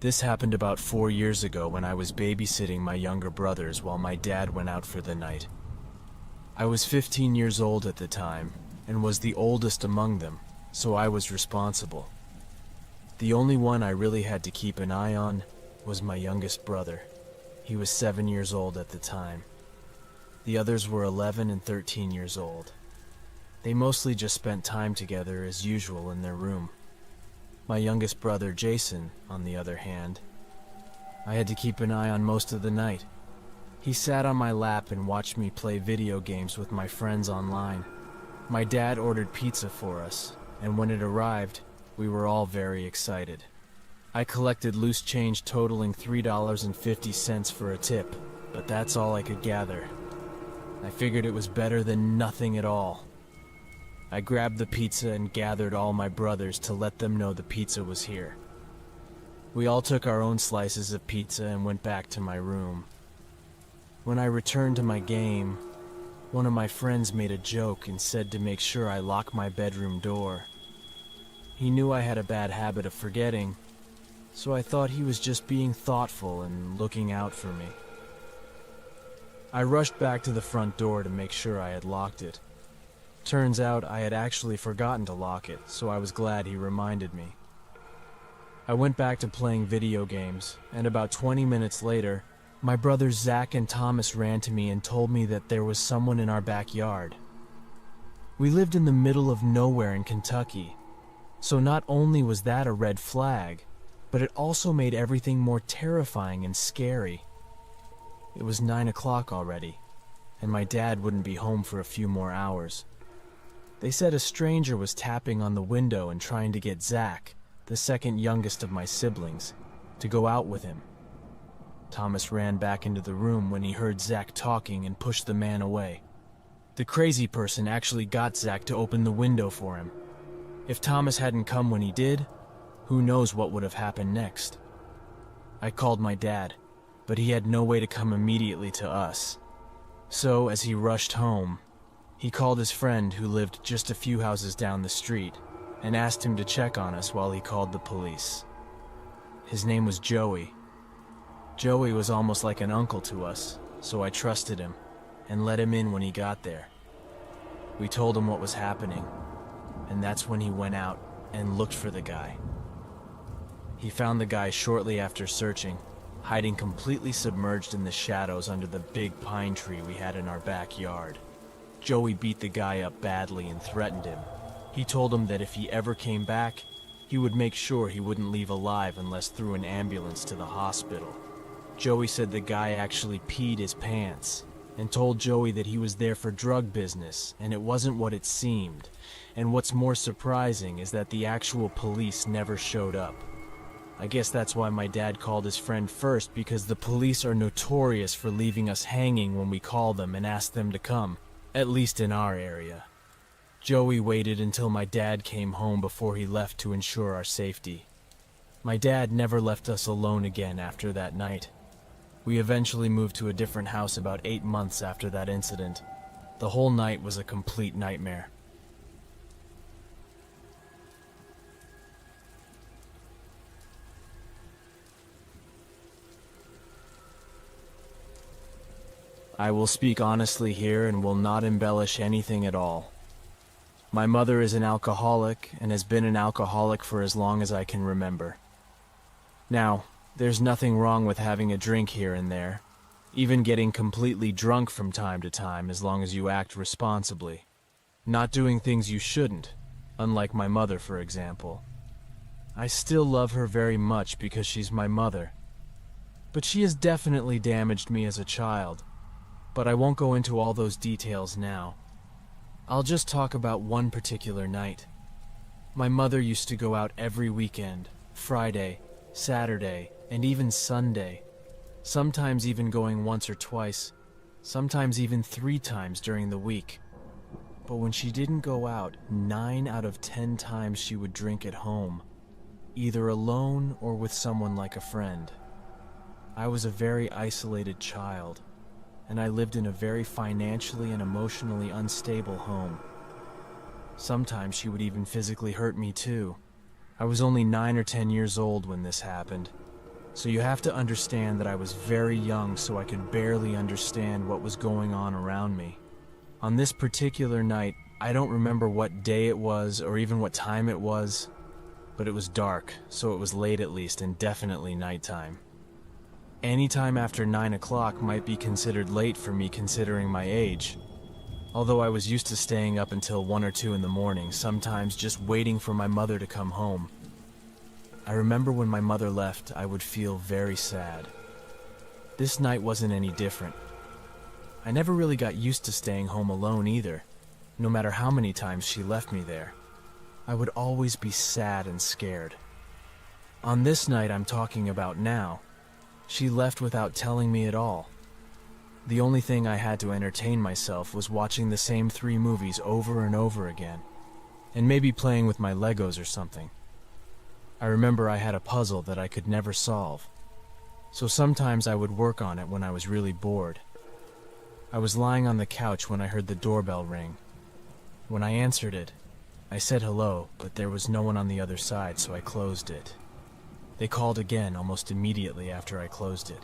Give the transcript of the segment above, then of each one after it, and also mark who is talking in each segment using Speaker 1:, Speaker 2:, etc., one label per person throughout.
Speaker 1: This happened about 4 years ago when I was babysitting my younger brothers while my dad went out for the night. I was 15 years old at the time and was the oldest among them, so I was responsible. The only one I really had to keep an eye on was my youngest brother. He was 7 years old at the time. The others were 11 and 13 years old. They mostly just spent time together as usual in their room. My youngest brother, Jason, on the other hand, I had to keep an eye on most of the night. He sat on my lap and watched me play video games with my friends online. My dad ordered pizza for us, and when it arrived, we were all very excited. I collected loose change totaling $3.50 for a tip, but that's all I could gather. I figured it was better than nothing at all. I grabbed the pizza and gathered all my brothers to let them know the pizza was here. We all took our own slices of pizza and went back to my room. When I returned to my game, one of my friends made a joke and said to make sure I lock my bedroom door. He knew I had a bad habit of forgetting, so I thought he was just being thoughtful and looking out for me. I rushed back to the front door to make sure I had locked it. Turns out I had actually forgotten to lock it, so I was glad he reminded me. I went back to playing video games, and about 20 minutes later, my brothers Zach and Thomas ran to me and told me that there was someone in our backyard. We lived in the middle of nowhere in Kentucky, so not only was that a red flag, but it also made everything more terrifying and scary. It was 9 o'clock already, and my dad wouldn't be home for a few more hours. They said a stranger was tapping on the window and trying to get Zach, the second youngest of my siblings, to go out with him. Thomas ran back into the room when he heard Zach talking and pushed the man away. The crazy person actually got Zach to open the window for him. If Thomas hadn't come when he did, who knows what would have happened next. I called my dad, but he had no way to come immediately to us. So, as he rushed home, he called his friend who lived just a few houses down the street and asked him to check on us while he called the police. His name was Joey. Joey was almost like an uncle to us, so I trusted him and let him in when he got there. We told him what was happening, and that's when he went out and looked for the guy. He found the guy shortly after searching, hiding completely submerged in the shadows under the big pine tree we had in our backyard. Joey beat the guy up badly and threatened him. He told him that if he ever came back, he would make sure he wouldn't leave alive unless through an ambulance to the hospital. Joey said the guy actually peed his pants and told Joey that he was there for drug business and it wasn't what it seemed. And what's more surprising is that the actual police never showed up. I guess that's why my dad called his friend first, because the police are notorious for leaving us hanging when we call them and ask them to come. At least in our area. Joey waited until my dad came home before he left to ensure our safety. My dad never left us alone again after that night. We eventually moved to a different house about 8 months after that incident. The whole night was a complete nightmare. I will speak honestly here and will not embellish anything at all. My mother is an alcoholic and has been an alcoholic for as long as I can remember. Now, there's nothing wrong with having a drink here and there, even getting completely drunk from time to time as long as you act responsibly. Not doing things you shouldn't, unlike my mother, for example. I still love her very much because she's my mother. But she has definitely damaged me as a child. But I won't go into all those details now. I'll just talk about one particular night. My mother used to go out every weekend, Friday, Saturday, and even Sunday. Sometimes even going once or twice, sometimes even 3 times during the week. But when she didn't go out, 9 out of 10 times she would drink at home, either alone or with someone like a friend. I was a very isolated child, and I lived in a very financially and emotionally unstable home. Sometimes she would even physically hurt me too. I was only 9 or 10 years old when this happened. So you have to understand that I was very young, so I could barely understand what was going on around me. On this particular night, I don't remember what day it was or even what time it was, but it was dark, so it was late at least, and definitely nighttime. Any time after 9 o'clock might be considered late for me considering my age. Although I was used to staying up until 1 or 2 in the morning, sometimes just waiting for my mother to come home. I remember when my mother left, I would feel very sad. This night wasn't any different. I never really got used to staying home alone either, no matter how many times she left me there. I would always be sad and scared. On this night I'm talking about now, she left without telling me at all. The only thing I had to entertain myself was watching the same 3 movies over and over again, and maybe playing with my Legos or something. I remember I had a puzzle that I could never solve, so sometimes I would work on it when I was really bored. I was lying on the couch when I heard the doorbell ring. When I answered it, I said hello, but there was no one on the other side, so I closed it. They called again almost immediately after I closed it.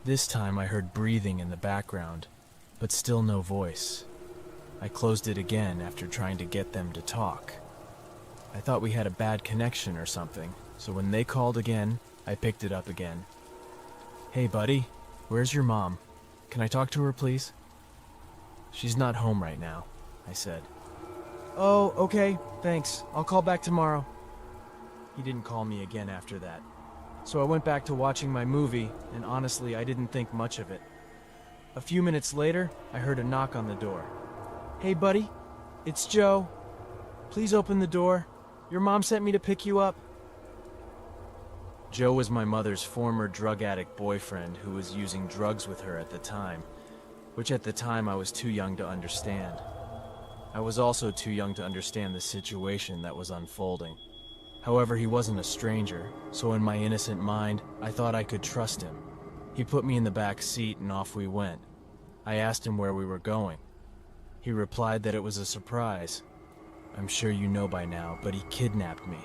Speaker 1: This time I heard breathing in the background, but still no voice. I closed it again after trying to get them to talk. I thought we had a bad connection or something, so when they called again, I picked it up again. "Hey buddy, where's your mom? Can I talk to her, please?" "She's not home right now," I said. "Oh, okay, thanks. I'll call back tomorrow." He didn't call me again after that. So I went back to watching my movie, and honestly, I didn't think much of it. A few minutes later, I heard a knock on the door. "Hey buddy, it's Joe. Please open the door. Your mom sent me to pick you up." Joe was my mother's former drug addict boyfriend who was using drugs with her at the time, which at the time I was too young to understand. I was also too young to understand the situation that was unfolding. However, he wasn't a stranger, so in my innocent mind, I thought I could trust him. He put me in the back seat and off we went. I asked him where we were going. He replied that it was a surprise. "I'm sure you know by now, but he kidnapped me."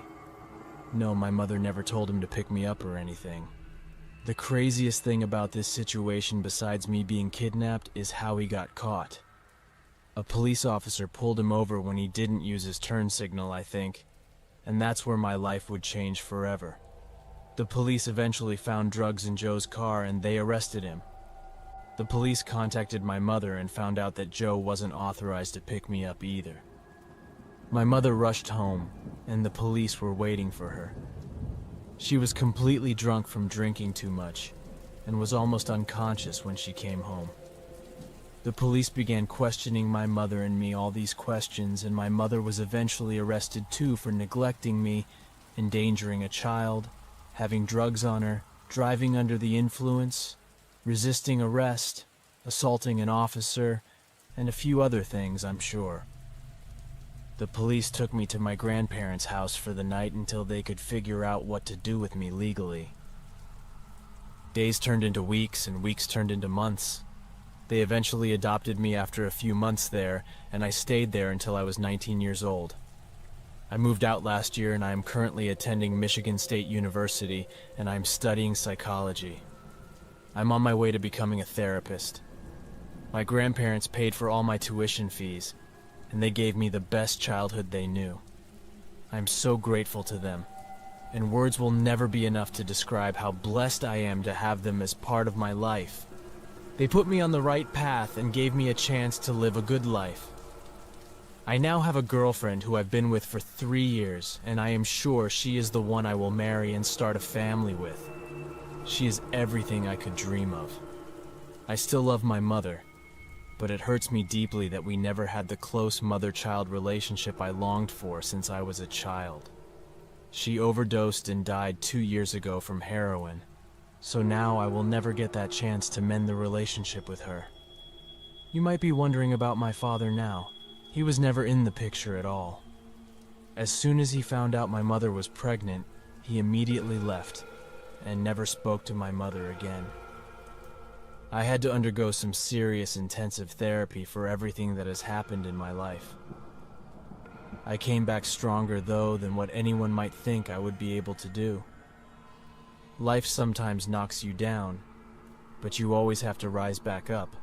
Speaker 1: No, my mother never told him to pick me up or anything. The craziest thing about this situation besides me being kidnapped is how he got caught. A police officer pulled him over when he didn't use his turn signal, I think, and that's where my life would change forever. The police eventually found drugs in Joe's car and they arrested him. The police contacted my mother and found out that Joe wasn't authorized to pick me up either. My mother rushed home, and the police were waiting for her. She was completely drunk from drinking too much, and was almost unconscious when she came home. The police began questioning my mother and me all these questions, and my mother was eventually arrested too for neglecting me, endangering a child, having drugs on her, driving under the influence, resisting arrest, assaulting an officer, and a few other things, I'm sure. The police took me to my grandparents' house for the night until they could figure out what to do with me legally. Days turned into weeks, and weeks turned into months. They eventually adopted me after a few months there, and I stayed there until I was 19 years old. I moved out last year, and I am currently attending Michigan State University, and I am studying psychology. I'm on my way to becoming a therapist. My grandparents paid for all my tuition fees, and they gave me the best childhood they knew. I'm so grateful to them, and words will never be enough to describe how blessed I am to have them as part of my life. They put me on the right path and gave me a chance to live a good life. I now have a girlfriend who I've been with for 3 years, and I am sure she is the one I will marry and start a family with. She is everything I could dream of. I still love my mother, but it hurts me deeply that we never had the close mother-child relationship I longed for since I was a child. She overdosed and died 2 years ago from heroin, so now I will never get that chance to mend the relationship with her. You might be wondering about my father now. He was never in the picture at all. As soon as he found out my mother was pregnant, he immediately left and never spoke to my mother again. I had to undergo some serious intensive therapy for everything that has happened in my life. I came back stronger though than what anyone might think I would be able to do. Life sometimes knocks you down, but you always have to rise back up.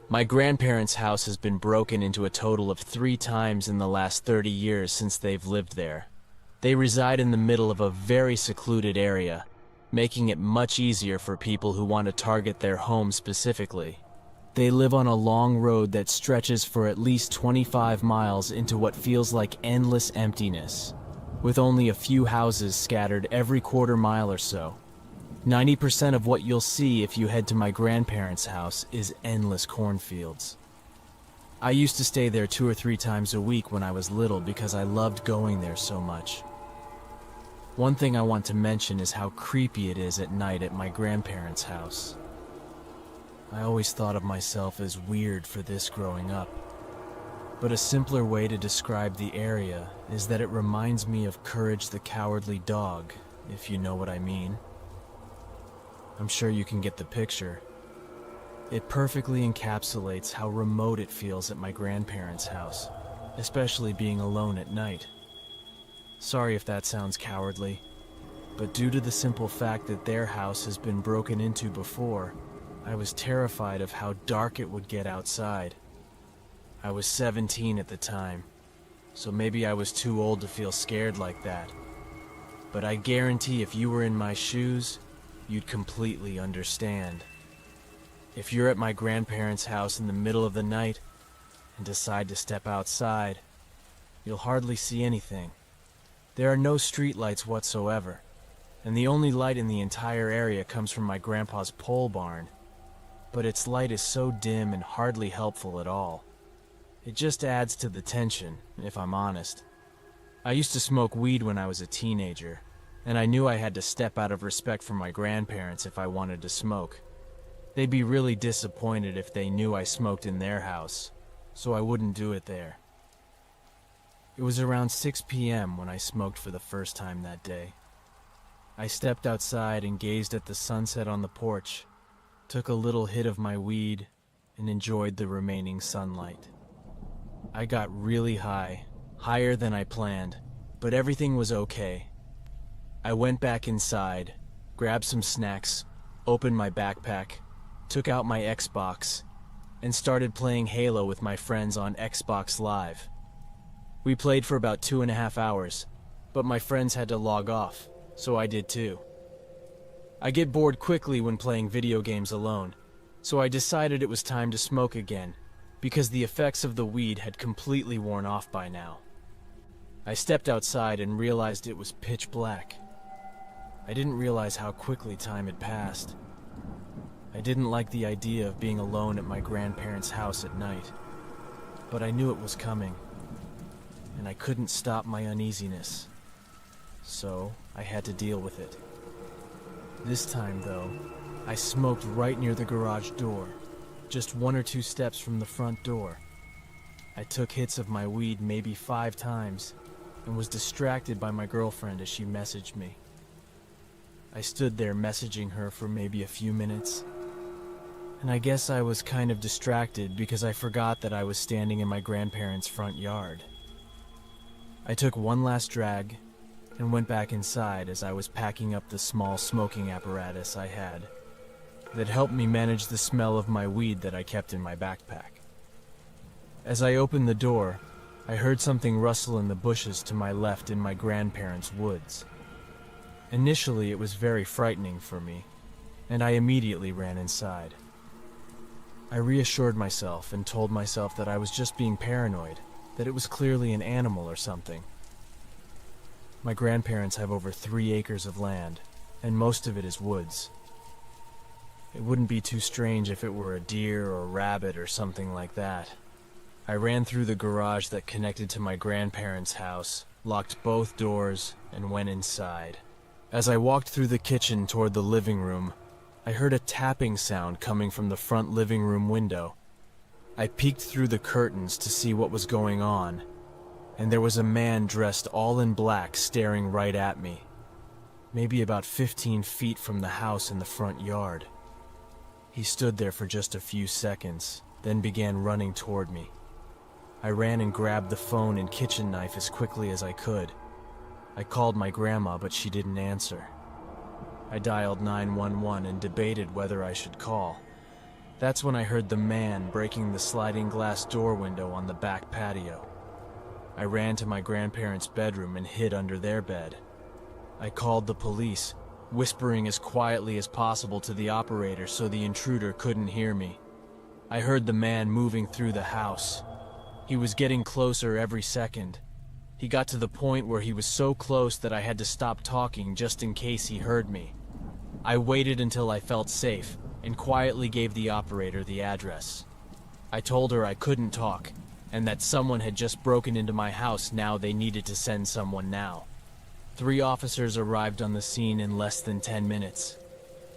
Speaker 1: My grandparents' house has been broken into a total of 3 times in the last 30 years since they've lived there. They reside in the middle of a very secluded area, making it much easier for people who want to target their home specifically. They live on a long road that stretches for at least 25 miles into what feels like endless emptiness, with only a few houses scattered every quarter mile or so. 90% of what you'll see if you head to my grandparents' house is endless cornfields. I used to stay there 2 or 3 times a week when I was little because I loved going there so much. One thing I want to mention is how creepy it is at night at my grandparents' house. I always thought of myself as weird for this growing up, but a simpler way to describe the area is that it reminds me of Courage the Cowardly Dog, if you know what I mean. I'm sure you can get the picture. It perfectly encapsulates how remote it feels at my grandparents' house, especially being alone at night. Sorry if that sounds cowardly, but due to the simple fact that their house has been broken into before, I was terrified of how dark it would get outside. I was 17 at the time, so maybe I was too old to feel scared like that. But I guarantee if you were in my shoes, you'd completely understand. If you're at my grandparents' house in the middle of the night and decide to step outside, you'll hardly see anything. There are no streetlights whatsoever, and the only light in the entire area comes from my grandpa's pole barn. But its light is so dim and hardly helpful at all. It just adds to the tension, if I'm honest. I used to smoke weed when I was a teenager, and I knew I had to step out of respect for my grandparents if I wanted to smoke. They'd be really disappointed if they knew I smoked in their house, so I wouldn't do it there. It was around 6 p.m. when I smoked for the first time that day. I stepped outside and gazed at the sunset on the porch, took a little hit of my weed, and enjoyed the remaining sunlight. I got really high, higher than I planned, but everything was okay. I went back inside, grabbed some snacks, opened my backpack, took out my Xbox, and started playing Halo with my friends on Xbox Live. We played for about 2.5 hours, but my friends had to log off, so I did too. I get bored quickly when playing video games alone, so I decided it was time to smoke again, because the effects of the weed had completely worn off by now. I stepped outside and realized it was pitch black. I didn't realize how quickly time had passed. I didn't like the idea of being alone at my grandparents' house at night, but I knew it was coming, and I couldn't stop my uneasiness, so I had to deal with it. This time, though, I smoked right near the garage door, just 1 or 2 steps from the front door. I took hits of my weed maybe 5 times, and was distracted by my girlfriend as she messaged me. I stood there messaging her for maybe a few minutes, and I guess I was kind of distracted because I forgot that I was standing in my grandparents' front yard. I took one last drag and went back inside as I was packing up the small smoking apparatus I had that helped me manage the smell of my weed that I kept in my backpack. As I opened the door, I heard something rustle in the bushes to my left in my grandparents' woods. Initially, it was very frightening for me, and I immediately ran inside. I reassured myself and told myself that I was just being paranoid, that it was clearly an animal or something. My grandparents have over 3 acres of land, and most of it is woods. It wouldn't be too strange if it were a deer or a rabbit or something like that. I ran through the garage that connected to my grandparents' house, locked both doors, and went inside. As I walked through the kitchen toward the living room, I heard a tapping sound coming from the front living room window. I peeked through the curtains to see what was going on, and there was a man dressed all in black staring right at me, maybe about 15 feet from the house in the front yard. He stood there for just a few seconds, then began running toward me. I ran and grabbed the phone and kitchen knife as quickly as I could. I called my grandma, but she didn't answer. I dialed 911 and debated whether I should call. That's when I heard the man breaking the sliding glass door window on the back patio. I ran to my grandparents' bedroom and hid under their bed. I called the police, whispering as quietly as possible to the operator so the intruder couldn't hear me. I heard the man moving through the house. He was getting closer every second. He got to the point where he was so close that I had to stop talking just in case he heard me. I waited until I felt safe and quietly gave the operator the address. I told her I couldn't talk and that someone had just broken into my house. Now they needed to send someone now. 3 officers arrived on the scene in less than 10 minutes.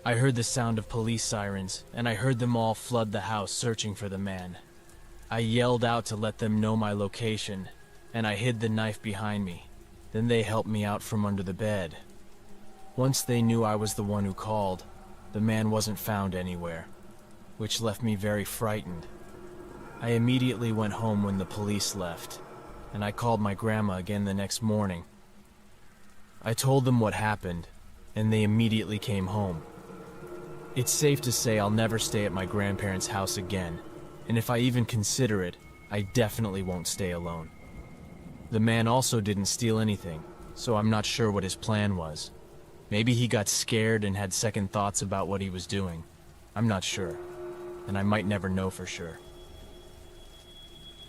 Speaker 1: I heard the sound of police sirens, and I heard them all flood the house searching for the man. I yelled out to let them know my location, and I hid the knife behind me. Then they helped me out from under the bed. Once they knew I was the one who called, the man wasn't found anywhere, which left me very frightened. I immediately went home when the police left, and I called my grandma again the next morning. I told them what happened, and they immediately came home. It's safe to say I'll never stay at my grandparents' house again, and if I even consider it, I definitely won't stay alone. The man also didn't steal anything, so I'm not sure what his plan was. Maybe he got scared and had second thoughts about what he was doing. I'm not sure, and I might never know for sure.